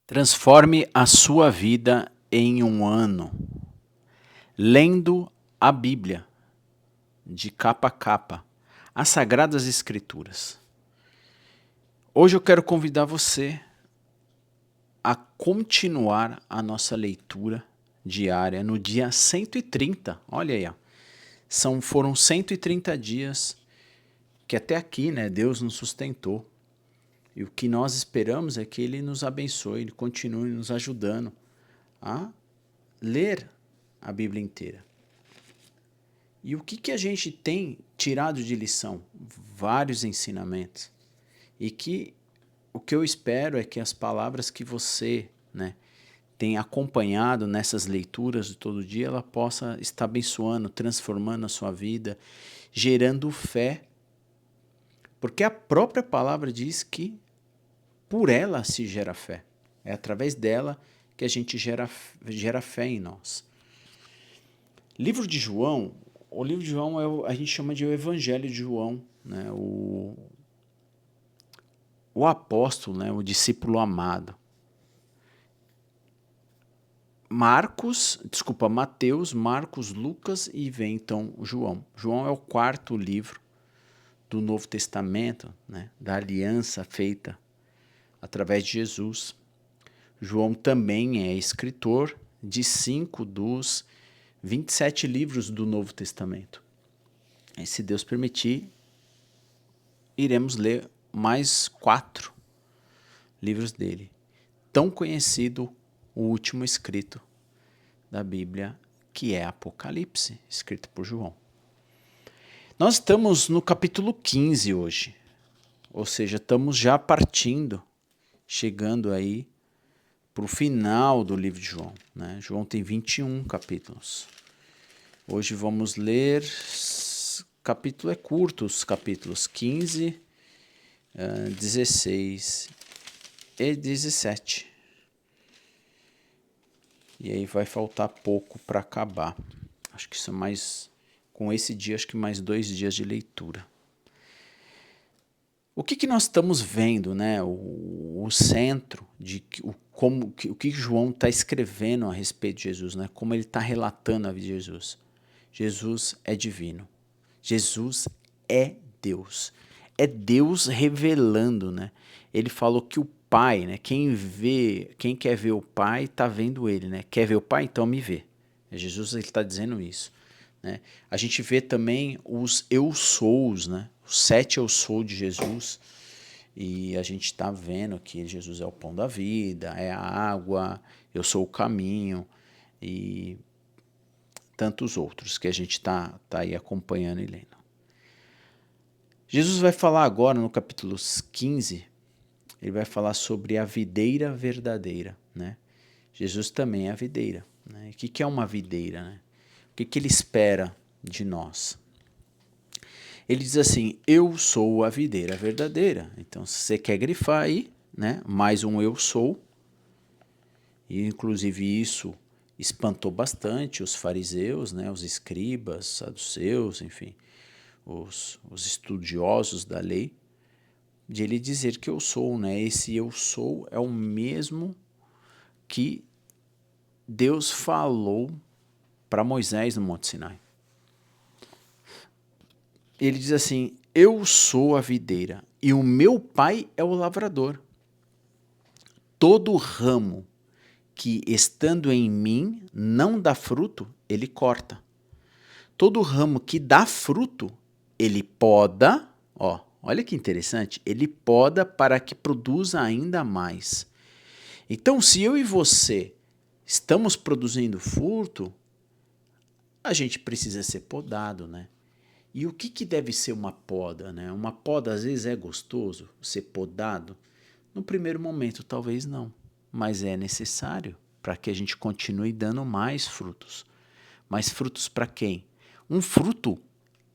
Transforme a sua vida em um ano, lendo a Bíblia, de capa a capa, as Sagradas Escrituras. Hoje eu quero convidar você a continuar a nossa leitura diária no dia 130. Olha aí, ó. Foram 130 dias que até aqui, né, Deus nos sustentou. E o que nós esperamos é que Ele nos abençoe, Ele continue nos ajudando a ler a Bíblia inteira. E o que a gente tem tirado de lição? Vários ensinamentos. E que o que eu espero é que as palavras que você, né, tem acompanhado nessas leituras de todo dia, ela possa estar abençoando, transformando a sua vida, gerando fé. Porque a própria palavra diz que por ela se gera fé. É através dela que a gente gera fé em nós. Livro de João, o livro de João a gente chama de o Evangelho de João, né? O apóstolo, né? O discípulo amado. Mateus, Marcos, Lucas e vem então João. João é o quarto livro do Novo Testamento, né? Da aliança feita através de Jesus. João também é escritor de 5 dos 27 livros do Novo Testamento. E se Deus permitir, iremos ler mais 4 livros dele. Tão conhecido o último escrito da Bíblia, que é Apocalipse, escrito por João. Nós estamos no capítulo 15 hoje, ou seja, estamos já chegando aí para o final do livro de João, né? João tem 21 capítulos. Hoje vamos ler, capítulo é curto, os capítulos 15, 16 e 17. E aí vai faltar pouco para acabar. Acho que isso é mais, com esse dia, acho que mais 2 dias de leitura. O que nós estamos vendo, né? O centro de o que João está escrevendo a respeito de Jesus, né? Como ele está relatando a vida de Jesus. Jesus é divino. Jesus é Deus. É Deus revelando, né? Ele falou que o Pai, né? Quem quer ver o Pai, está vendo ele, né? Quer ver o Pai? Então me vê. Jesus está dizendo isso, né? A gente vê também os eu sous, né? Os 7 eu sou de Jesus. E a gente está vendo que Jesus é o pão da vida, é a água, eu sou o caminho e tantos outros que a gente está aí acompanhando e lendo. Jesus vai falar agora no capítulo 15, ele vai falar sobre a videira verdadeira, né? Jesus também é a videira, né? O que é uma videira, né? O que ele espera de nós? Ele diz assim, eu sou a videira verdadeira. Então, se você quer grifar aí, né? Mais um eu sou. E, inclusive, isso espantou bastante os fariseus, né? Os escribas, saduceus, enfim, os estudiosos da lei, de ele dizer que eu sou, né? Esse eu sou é o mesmo que Deus falou para Moisés no Monte Sinai. Ele diz assim, eu sou a videira e o meu pai é o lavrador. Todo ramo que estando em mim não dá fruto, ele corta. Todo ramo que dá fruto, ele poda, ó, olha que interessante, ele poda para que produza ainda mais. Então, se eu e você estamos produzindo fruto, a gente precisa ser podado, né? E o que deve ser uma poda, né? Uma poda às vezes é gostoso, ser podado. No primeiro momento talvez não, mas é necessário para que a gente continue dando mais frutos. Mais frutos para quem? Um fruto,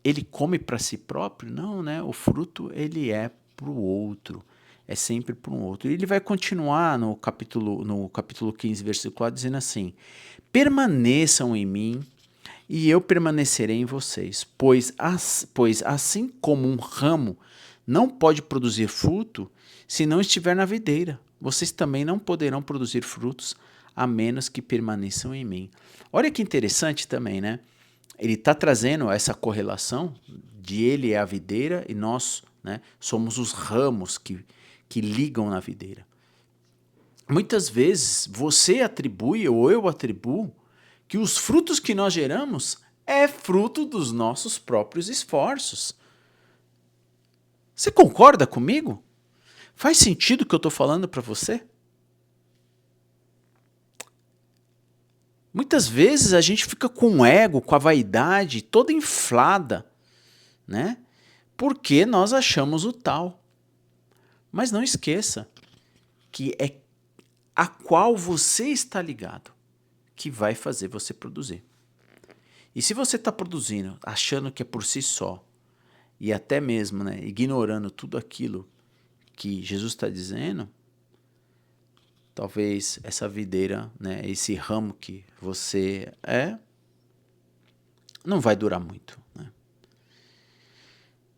ele come para si próprio? Não, né? O fruto, ele é para o outro. É sempre para um outro. E ele vai continuar no capítulo 15, versículo 4, dizendo assim, permaneçam em mim e eu permanecerei em vocês, pois assim como um ramo não pode produzir fruto se não estiver na videira. Vocês também não poderão produzir frutos a menos que permaneçam em mim. Olha que interessante também, né? Ele está trazendo essa correlação de ele é a videira e nós, né, somos os ramos que ligam na videira. Muitas vezes você atribui ou eu atribuo que os frutos que nós geramos é fruto dos nossos próprios esforços. Você concorda comigo? Faz sentido o que eu estou falando para você? Muitas vezes a gente fica com o ego, com a vaidade toda inflada, né? Porque nós achamos o tal. Mas não esqueça que é a qual você está ligado que vai fazer você produzir. E se você está produzindo achando que é por si só, e até mesmo, né, ignorando tudo aquilo que Jesus está dizendo, talvez essa videira, né, esse ramo que você é, não vai durar muito. Né?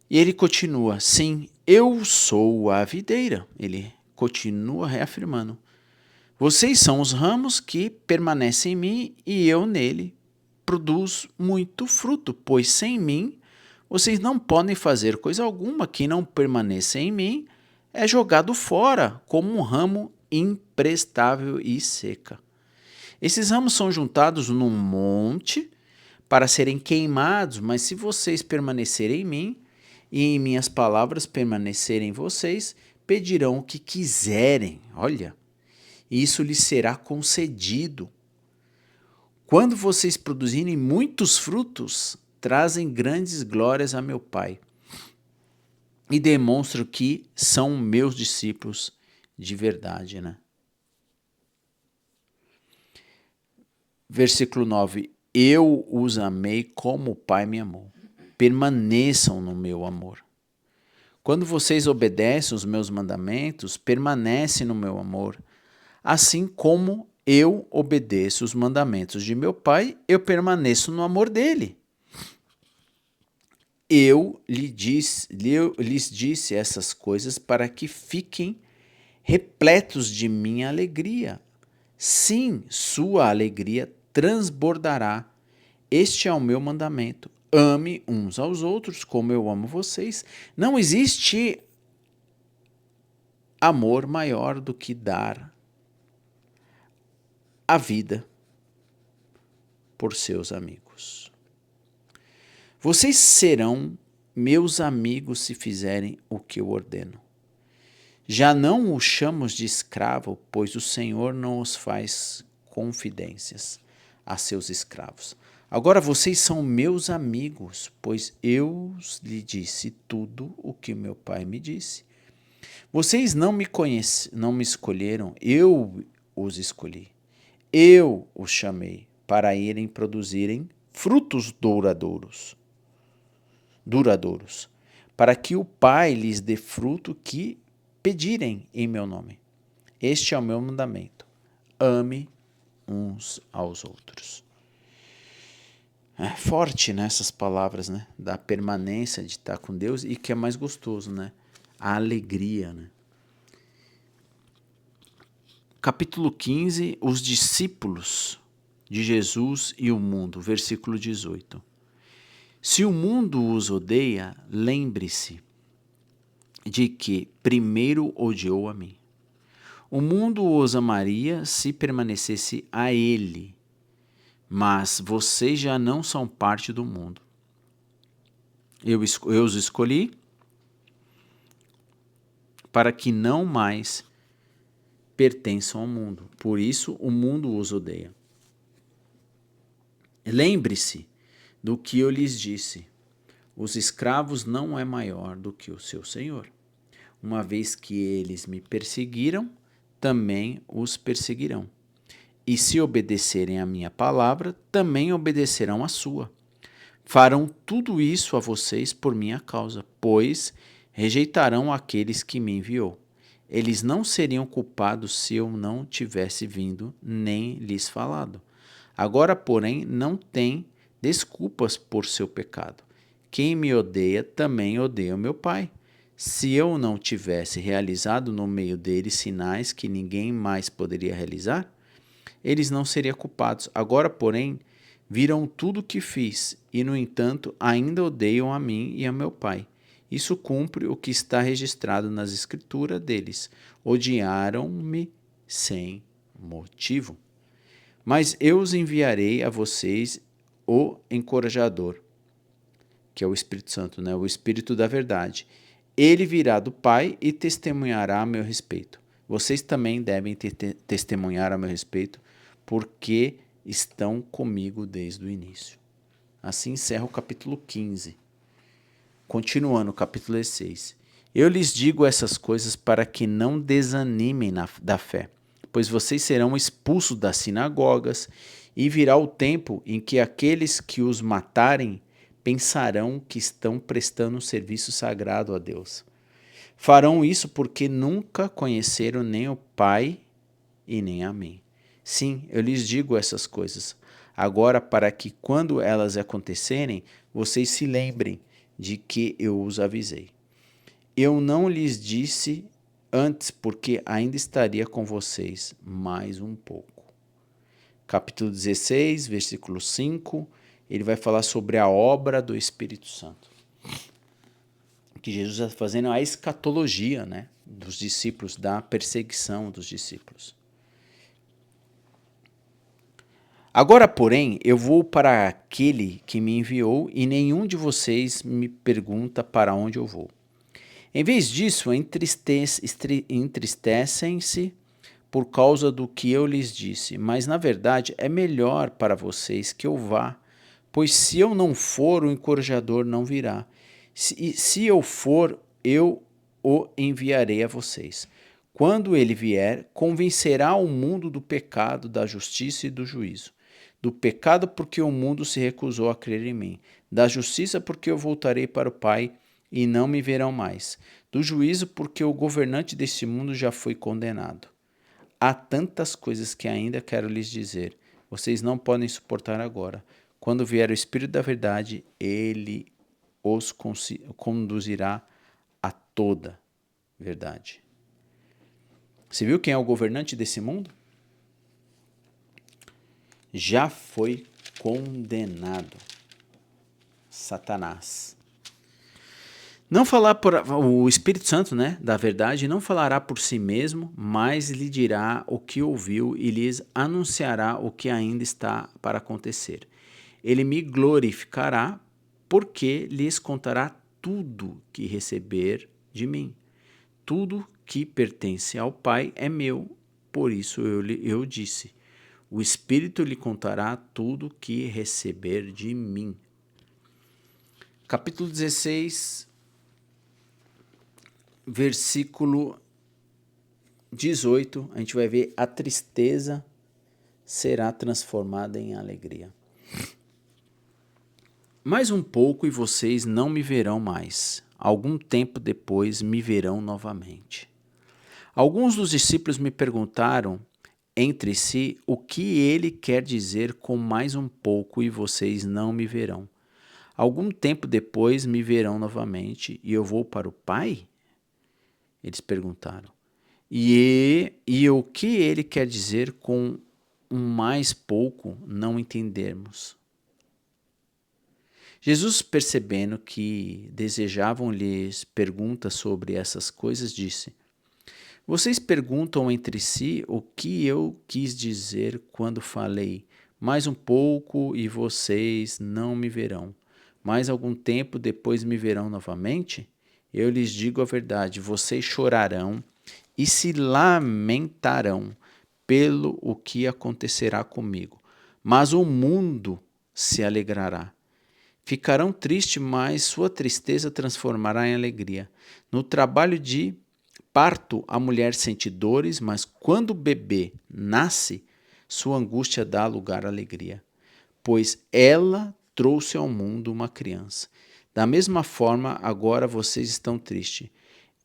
E ele continua, sim, eu sou a videira. Ele continua reafirmando. Vocês são os ramos que permanecem em mim e eu nele produzo muito fruto, pois sem mim vocês não podem fazer coisa alguma. Quem não permaneça em mim é jogado fora como um ramo imprestável e seca. Esses ramos são juntados num monte para serem queimados, mas se vocês permanecerem em mim e em minhas palavras permanecerem em vocês, pedirão o que quiserem. Olha, isso lhes será concedido. Quando vocês produzirem muitos frutos, trazem grandes glórias a meu Pai e demonstram que são meus discípulos de verdade, né? Versículo 9. Eu os amei como o Pai me amou. Permaneçam no meu amor. Quando vocês obedecem os meus mandamentos, permanecem no meu amor. Assim como eu obedeço os mandamentos de meu Pai, eu permaneço no amor dele. Eu lhes disse essas coisas para que fiquem repletos de minha alegria. Sim, sua alegria transbordará. Este é o meu mandamento. Ame uns aos outros como eu amo vocês. Não existe amor maior do que dar a vida por seus amigos. Vocês serão meus amigos se fizerem o que eu ordeno. Já não os chamo de escravo, pois o Senhor não os faz confidências a seus escravos. Agora vocês são meus amigos, pois eu lhe disse tudo o que meu Pai me disse. Vocês não me escolheram, eu os escolhi. Eu os chamei para irem produzirem frutos duradouros, para que o Pai lhes dê fruto que pedirem em meu nome. Este é o meu mandamento. Ame uns aos outros. É forte nessas palavras, né? Da permanência de estar com Deus e que é mais gostoso, né? A alegria, né? Capítulo 15, os discípulos de Jesus e o mundo, versículo 18. Se o mundo os odeia, lembre-se de que primeiro odiou a mim. O mundo os amaria se permanecesse a ele, mas vocês já não são parte do mundo. Eu os escolhi para que não mais pertençam ao mundo. Por isso o mundo os odeia. Lembre-se do que eu lhes disse. Os escravos não é maior do que o seu senhor. Uma vez que eles me perseguiram, também os perseguirão. E se obedecerem à minha palavra, também obedecerão à sua. Farão tudo isso a vocês por minha causa, pois rejeitarão aqueles que me enviou. Eles não seriam culpados se eu não tivesse vindo nem lhes falado. Agora, porém, não têm desculpas por seu pecado. Quem me odeia também odeia o meu Pai. Se eu não tivesse realizado no meio deles sinais que ninguém mais poderia realizar, eles não seriam culpados. Agora, porém, viram tudo o que fiz e, no entanto, ainda odeiam a mim e a meu Pai. Isso cumpre o que está registrado nas Escrituras deles. Odiaram-me sem motivo. Mas eu os enviarei a vocês o encorajador, que é o Espírito Santo, né? O Espírito da verdade. Ele virá do Pai e testemunhará a meu respeito. Vocês também devem testemunhar a meu respeito, porque estão comigo desde o início. Assim encerra o capítulo 15. Continuando o capítulo 16. Eu lhes digo essas coisas para que não desanimem da fé, pois vocês serão expulsos das sinagogas, e virá o tempo em que aqueles que os matarem pensarão que estão prestando um serviço sagrado a Deus. Farão isso porque nunca conheceram nem o Pai e nem a mim. Sim, eu lhes digo essas coisas agora para que, quando elas acontecerem, vocês se lembrem de que eu os avisei. Eu não lhes disse antes porque ainda estaria com vocês mais um pouco. Capítulo 16, versículo 5, ele vai falar sobre a obra do Espírito Santo. Que Jesus está fazendo a escatologia, né, dos discípulos, da perseguição dos discípulos. Agora, porém, eu vou para aquele que me enviou e nenhum de vocês me pergunta para onde eu vou. Em vez disso, entristecem-se por causa do que eu lhes disse, mas na verdade é melhor para vocês que eu vá, pois se eu não for, o encorajador não virá. Se eu for, eu o enviarei a vocês. Quando ele vier, convencerá o mundo do pecado, da justiça e do juízo. Do pecado, porque o mundo se recusou a crer em mim. Da justiça, porque eu voltarei para o Pai e não me verão mais. Do juízo, porque o governante deste mundo já foi condenado. Há tantas coisas que ainda quero lhes dizer. Vocês não podem suportar agora. Quando vier o Espírito da verdade, ele os conduzirá a toda verdade. Você viu quem é o governante desse mundo? Já foi condenado. Satanás. Não falar por o Espírito Santo, né, da verdade, não falará por si mesmo, mas lhe dirá o que ouviu e lhes anunciará o que ainda está para acontecer. Ele me glorificará, porque lhes contará tudo que receber de mim. Tudo que pertence ao Pai é meu, por isso eu disse: o Espírito lhe contará tudo que receber de mim. Capítulo 16, versículo 18, a gente vai ver a tristeza será transformada em alegria. Mais um pouco e vocês não me verão mais. Algum tempo depois me verão novamente. Alguns dos discípulos me perguntaram entre si o que ele quer dizer com mais um pouco e vocês não me verão. Algum tempo depois me verão novamente e eu vou para o Pai? Eles perguntaram. E o que ele quer dizer com um mais pouco não entendermos. Jesus, percebendo que desejavam-lhes perguntas sobre essas coisas, disse: Vocês perguntam entre si o que eu quis dizer quando falei, mais um pouco e vocês não me verão. Mais algum tempo depois me verão novamente? Eu lhes digo a verdade, vocês chorarão e se lamentarão pelo o que acontecerá comigo, mas o mundo se alegrará. Ficarão tristes, mas sua tristeza transformará em alegria. No trabalho de parto, a mulher sente dores, mas quando o bebê nasce, sua angústia dá lugar à alegria, pois ela trouxe ao mundo uma criança. Da mesma forma, agora vocês estão tristes,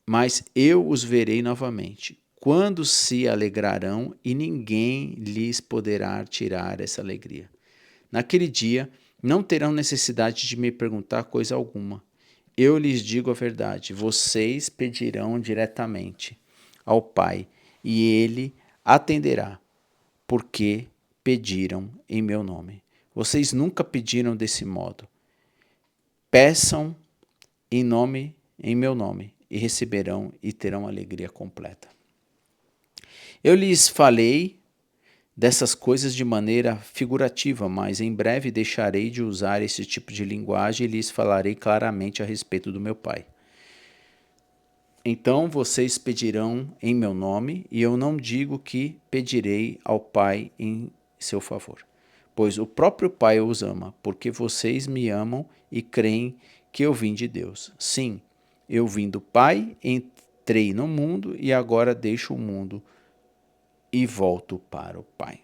mas eu os verei novamente, quando se alegrarão e ninguém lhes poderá tirar essa alegria. Naquele dia, não terão necessidade de me perguntar coisa alguma. Eu lhes digo a verdade, vocês pedirão diretamente ao Pai, e ele atenderá, porque pediram em meu nome. Vocês nunca pediram desse modo. Peçam em meu nome, e receberão e terão alegria completa. Eu lhes falei dessas coisas de maneira figurativa, mas em breve deixarei de usar esse tipo de linguagem e lhes falarei claramente a respeito do meu Pai. Então vocês pedirão em meu nome, e eu não digo que pedirei ao Pai em seu favor, pois o próprio Pai os ama, porque vocês me amam e creem que eu vim de Deus. Sim, eu vim do Pai, entrei no mundo e agora deixo o mundo e volto para o Pai.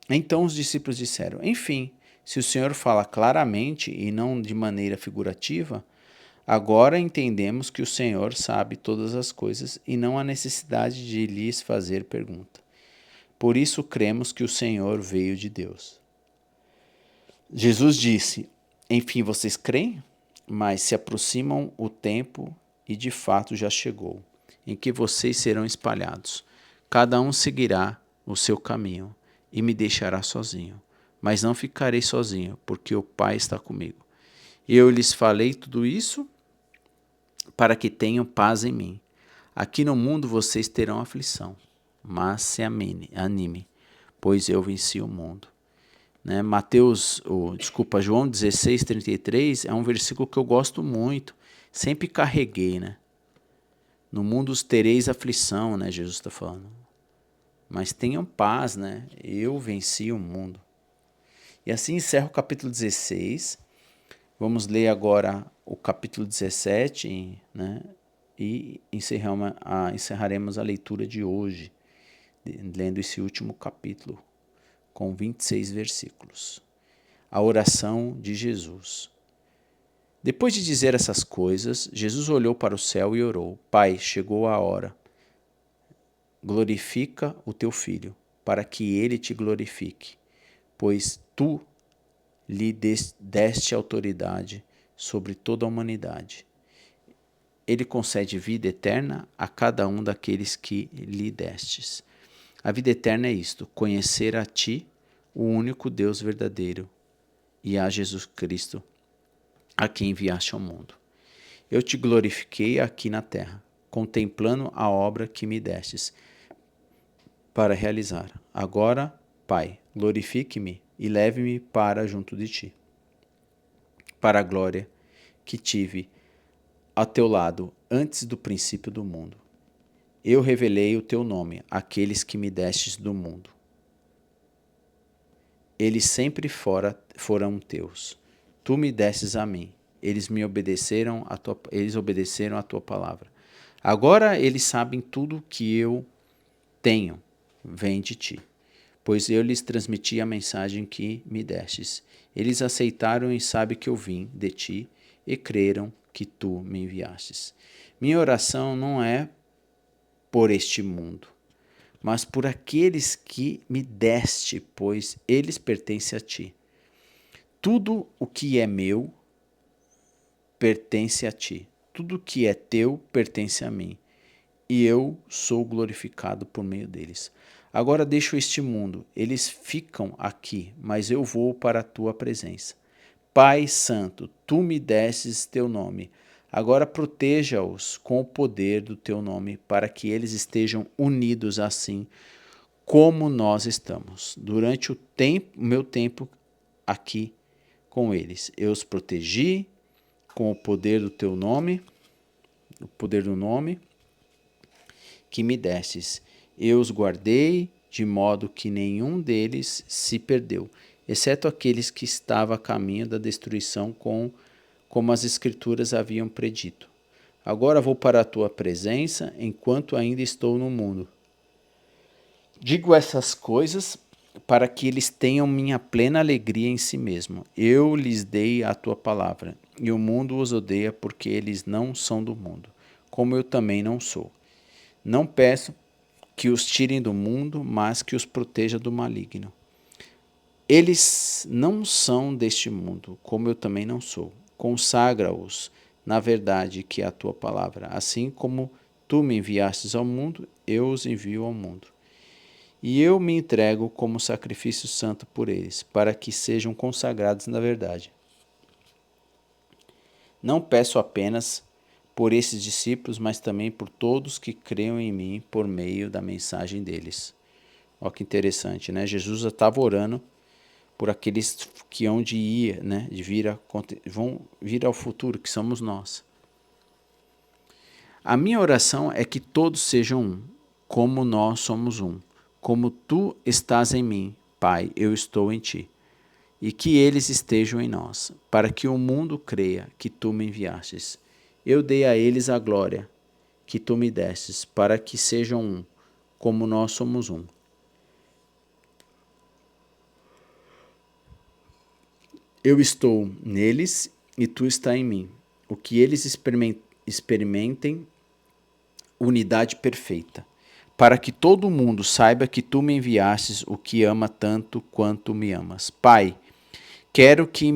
Então os discípulos disseram: Enfim, se o Senhor fala claramente e não de maneira figurativa, agora entendemos que o Senhor sabe todas as coisas e não há necessidade de lhes fazer pergunta. Por isso cremos que o Senhor veio de Deus. Jesus disse: Enfim, vocês creem? Mas se aproximam o tempo, e de fato já chegou, em que vocês serão espalhados. Cada um seguirá o seu caminho e me deixará sozinho. Mas não ficarei sozinho, porque o Pai está comigo. Eu lhes falei tudo isso para que tenham paz em mim. Aqui no mundo vocês terão aflição, mas se anime, pois eu venci o mundo. Né? João 16:33 é um versículo que eu gosto muito, sempre carreguei, né? No mundo os tereis aflição, né? Jesus está falando. Mas tenham paz, né? Eu venci o mundo. E assim encerra o capítulo 16. Vamos ler agora o capítulo 17, né? E encerraremos a leitura de hoje, lendo esse último capítulo, com 26 versículos. A oração de Jesus. Depois de dizer essas coisas, Jesus olhou para o céu e orou: Pai, chegou a hora. Glorifica o teu Filho, para que ele te glorifique, pois tu lhe deste autoridade sobre toda a humanidade. Ele concede vida eterna a cada um daqueles que lhe destes. A vida eterna é isto: conhecer a ti, o único Deus verdadeiro, e a Jesus Cristo, a quem enviaste ao mundo. Eu te glorifiquei aqui na terra, contemplando a obra que me destes para realizar. Agora, Pai, glorifique-me e leve-me para junto de ti, para a glória que tive a teu lado antes do princípio do mundo. Eu revelei o teu nome àqueles que me destes do mundo. Eles sempre foram teus. Tu me destes a mim. Eles obedeceram a tua palavra. Agora eles sabem tudo que eu tenho, vem de ti, pois eu lhes transmiti a mensagem que me destes. Eles aceitaram e sabem que eu vim de ti e creram que tu me enviastes. Minha oração não é por este mundo, mas por aqueles que me deste, pois eles pertencem a ti. Tudo o que é meu pertence a ti. Tudo o que é teu pertence a mim, e eu sou glorificado por meio deles. Agora deixo este mundo, eles ficam aqui, mas eu vou para a tua presença. Pai Santo, tu me destes teu nome. Agora proteja-os com o poder do teu nome, para que eles estejam unidos assim como nós estamos. Durante o meu tempo aqui com eles, eu os protegi com o poder do teu nome, o poder do nome que me destes. Eu os guardei de modo que nenhum deles se perdeu, exceto aqueles que estavam a caminho da destruição, como as Escrituras haviam predito. Agora vou para a tua presença, enquanto ainda estou no mundo. Digo essas coisas para que eles tenham minha plena alegria em si mesmo. Eu lhes dei a tua palavra, e o mundo os odeia porque eles não são do mundo, como eu também não sou. Não peço que os tirem do mundo, mas que os proteja do maligno. Eles não são deste mundo, como eu também não sou. Consagra-os na verdade que é a tua palavra. Assim como tu me enviastes ao mundo, eu os envio ao mundo. E eu me entrego como sacrifício santo por eles, para que sejam consagrados na verdade. Não peço apenas por esses discípulos, mas também por todos que creiam em mim por meio da mensagem deles. Olha que interessante, né? Jesus estava orando por aqueles que hão de ir, né? Vão vir ao futuro, que somos nós. A minha oração é que todos sejam um, como nós somos um. Como tu estás em mim, Pai, eu estou em ti. E que eles estejam em nós, para que o mundo creia que tu me enviastes. Eu dei a eles a glória que tu me destes, para que sejam um, como nós somos um. Eu estou neles e tu está em mim. O que eles experimentem unidade perfeita, para que todo mundo saiba que tu me enviastes, o que ama tanto quanto me amas. Pai, quero que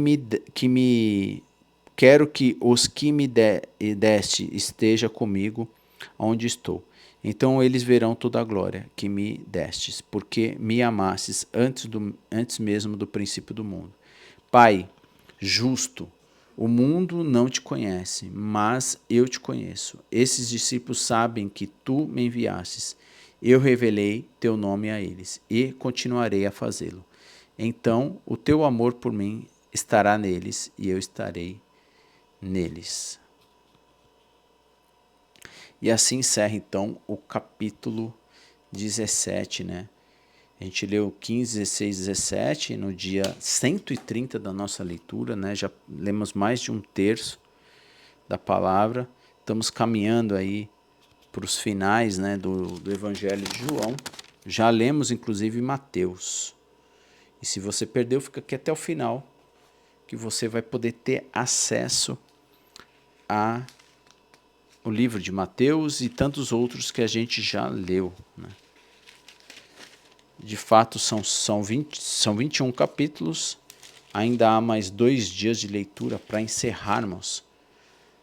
os que me deste esteja comigo onde estou. Então eles verão toda a glória que me destes, porque me amastes antes mesmo do princípio do mundo. Pai, justo, o mundo não te conhece, mas eu te conheço. Esses discípulos sabem que tu me enviastes. Eu revelei teu nome a eles e continuarei a fazê-lo. Então o teu amor por mim estará neles e eu estarei neles. E assim encerra então o capítulo 17, né? A gente leu 15, 16, 17 no dia 130 da nossa leitura, né? Já lemos mais de um terço da palavra. Estamos caminhando aí para os finais, né, do Evangelho de João. Já lemos inclusive Mateus. E se você perdeu, fica aqui até o final, que você vai poder ter acesso a o livro de Mateus e tantos outros que a gente já leu, né? De fato, são 21 capítulos. Ainda há mais 2 dias de leitura para encerrarmos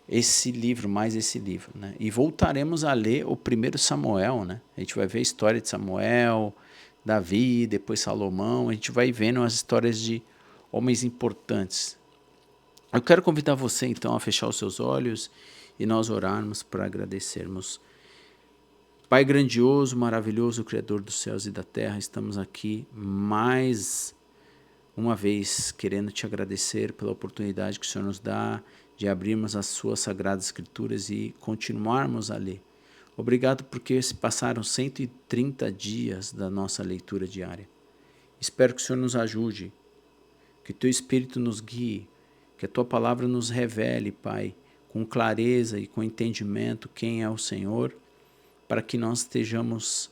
esse livro, mais esse livro, né? E voltaremos a ler o primeiro Samuel, né? A gente vai ver a história de Samuel, Davi, depois Salomão. A gente vai vendo as histórias de homens importantes. Eu quero convidar você, então, a fechar os seus olhos e nós orarmos para agradecermos. Pai grandioso, maravilhoso, Criador dos céus e da terra, estamos aqui mais uma vez querendo te agradecer pela oportunidade que o Senhor nos dá de abrirmos as suas sagradas escrituras e continuarmos a ler. Obrigado porque se passaram 130 dias da nossa leitura diária. Espero que o Senhor nos ajude, que o teu Espírito nos guie, que a tua palavra nos revele, Pai, com clareza e com entendimento quem é o Senhor, para que nós estejamos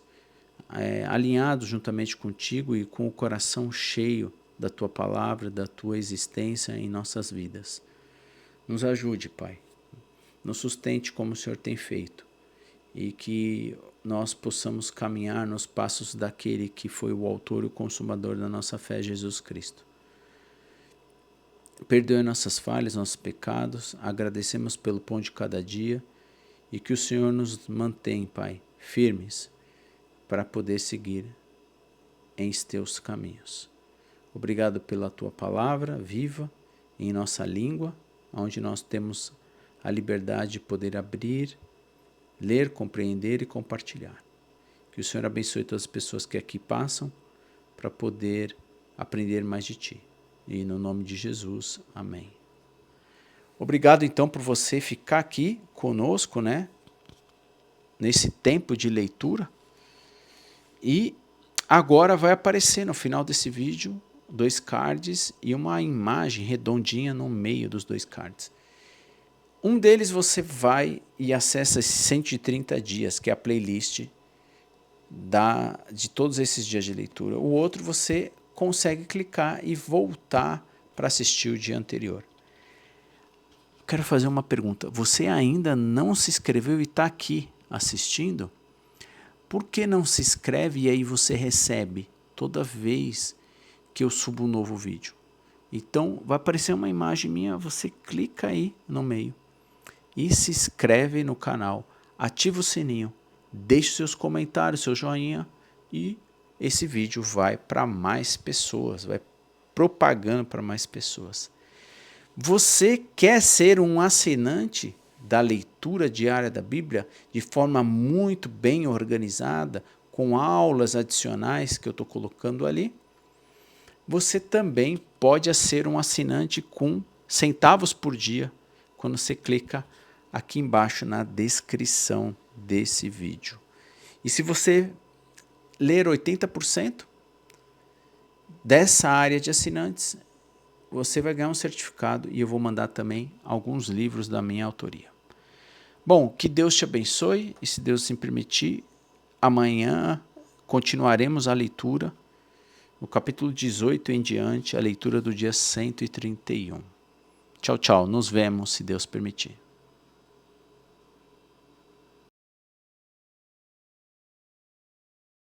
alinhados juntamente contigo e com o coração cheio da tua palavra, da tua existência em nossas vidas. Nos ajude, Pai. Nos sustente como o Senhor tem feito e que nós possamos caminhar nos passos daquele que foi o autor e o consumador da nossa fé, Jesus Cristo. Perdoe nossas falhas, nossos pecados, agradecemos pelo pão de cada dia e que o Senhor nos mantém, Pai, firmes para poder seguir em teus caminhos. Obrigado pela tua palavra viva em nossa língua, onde nós temos a liberdade de poder abrir, ler, compreender e compartilhar. Que o Senhor abençoe todas as pessoas que aqui passam para poder aprender mais de Ti. E no nome de Jesus, amém. Obrigado então por você ficar aqui conosco, né? Nesse tempo de leitura. E agora vai aparecer no final desse vídeo 2 cards e uma imagem redondinha no meio dos 2 cards. Um deles você vai e acessa esses 130 dias, que é a playlist de todos esses dias de leitura. O outro você consegue clicar e voltar para assistir o dia anterior. Quero fazer uma pergunta. Você ainda não se inscreveu e está aqui assistindo? Por que não se inscreve e aí você recebe toda vez que eu subo um novo vídeo? Então vai aparecer uma imagem minha, você clica aí no meio. e se inscreve no canal, ativa o sininho, deixe seus comentários, seu joinha e esse vídeo vai para mais pessoas, vai propagando para mais pessoas. Você quer ser um assinante da leitura diária da Bíblia de forma muito bem organizada, com aulas adicionais que eu estou colocando ali? Você também pode ser um assinante com centavos por dia, quando você clica aqui embaixo na descrição desse vídeo. E se você ler 80% dessa área de assinantes, você vai ganhar um certificado e eu vou mandar também alguns livros da minha autoria. Bom, que Deus te abençoe e, se Deus se permitir, amanhã continuaremos a leitura no capítulo 18 em diante, a leitura do dia 131. Tchau, tchau. Nos vemos, se Deus permitir.